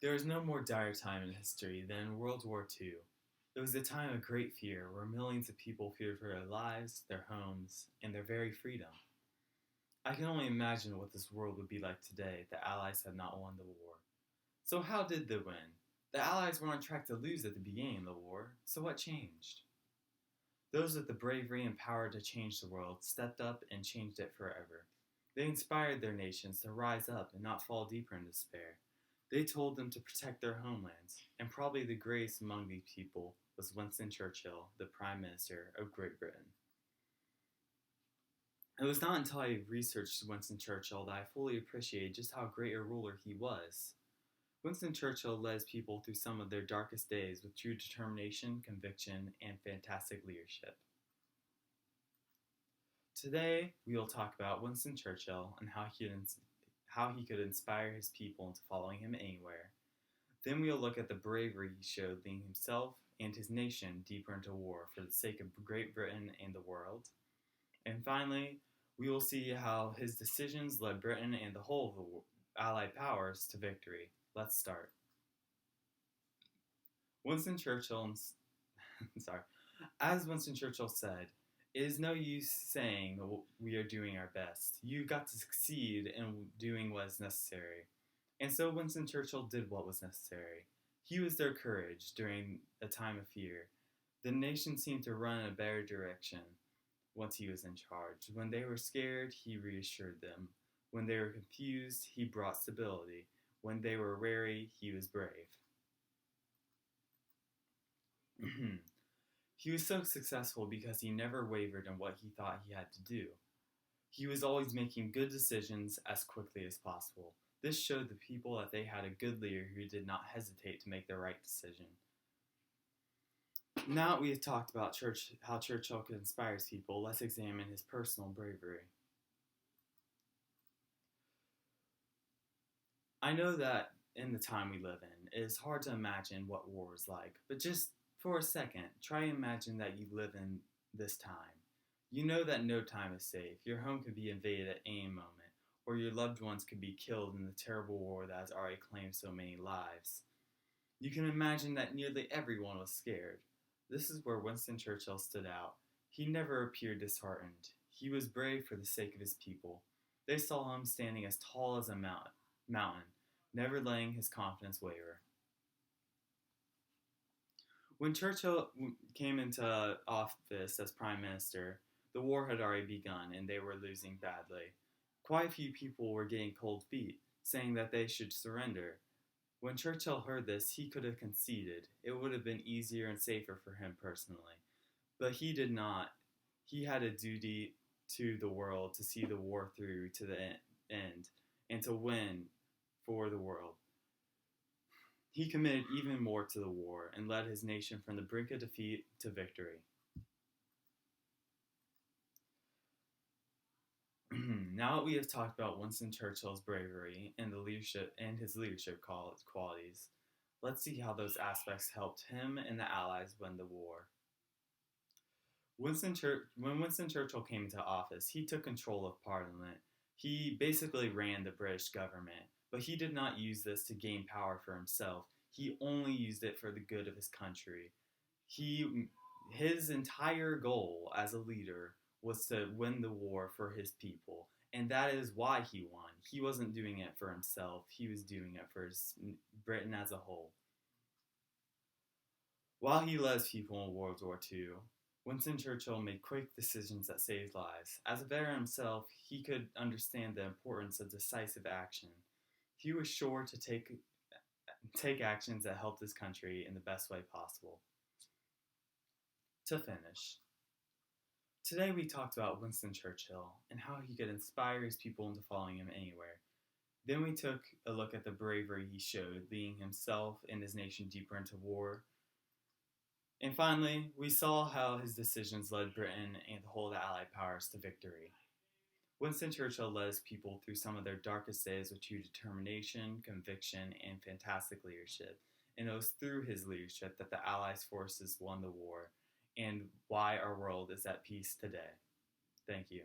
There is no more dire time in history than World War II. It was a time of great fear where millions of people feared for their lives, their homes, and their very freedom. I can only imagine what this world would be like today if the Allies had not won the war. So, how did they win? The Allies were on track to lose at the beginning of the war, so what changed? Those with the bravery and power to change the world stepped up and changed it forever. They inspired their nations to rise up and not fall deeper in despair. They told them to protect their homelands, and probably the greatest among these people was Winston Churchill, the Prime Minister of Great Britain. It was not until I researched Winston Churchill that I fully appreciated just how great a ruler he was. Winston Churchill led his people through some of their darkest days with true determination, conviction, and fantastic leadership. Today, we will talk about Winston Churchill and how he could inspire his people into following him anywhere. Then we will look at the bravery he showed leading himself and his nation deeper into war for the sake of Great Britain and the world. And finally, we will see how his decisions led Britain and the whole of the Allied powers to victory. Let's start. Winston Churchill, sorry, as Winston Churchill said, it is no use saying we are doing our best. You've got to succeed in doing what is necessary. And so Winston Churchill did what was necessary. He was their courage during a time of fear. The nation seemed to run in a better direction once he was in charge. When they were scared, he reassured them. When they were confused, he brought stability. When they were wary, he was brave. He was so successful because he never wavered in what he thought he had to do. He was always making good decisions as quickly as possible. This showed the people that they had a good leader who did not hesitate to make the right decision. Now that we have talked about how Churchill could inspire people, let's examine his personal bravery. I know that in the time we live in, it is hard to imagine what war is like, but just for a second, try and imagine that you live in this time. You know that no time is safe. Your home could be invaded at any moment, or your loved ones could be killed in the terrible war that has already claimed so many lives. You can imagine that nearly everyone was scared. This is where Winston Churchill stood out. He never appeared disheartened. He was brave for the sake of his people. They saw him standing as tall as a mountain, never letting his confidence waver. When Churchill came into office as Prime Minister, the war had already begun and they were losing badly. Quite a few people were getting cold feet, saying that they should surrender. When Churchill heard this, he could have conceded. It would have been easier and safer for him personally. But he did not. He had a duty to the world to see the war through to the end and to win for the world. He committed even more to the war and led his nation from the brink of defeat to victory. Now that we have talked about Winston Churchill's bravery and his leadership qualities, let's see how those aspects helped him and the Allies win the war. When Winston Churchill came into office, he took control of Parliament. He basically ran the British government, but he did not use this to gain power for himself. He only used it for the good of his country. His entire goal as a leader was to win the war for his people, and that is why he won. He wasn't doing it for himself. He was doing it for Britain as a whole. While he led his people in World War II, Winston Churchill made quick decisions that saved lives. As a veteran himself, he could understand the importance of decisive action. He was sure to take actions that helped his country in the best way possible. To finish, today we talked about Winston Churchill and how he could inspire his people into following him anywhere. Then we took a look at the bravery he showed, leading himself and his nation deeper into war. And finally, we saw how his decisions led Britain and the whole of the Allied powers to victory. Winston Churchill led his people through some of their darkest days with true determination, conviction, and fantastic leadership. And it was through his leadership that the Allies' forces won the war and why our world is at peace today. Thank you.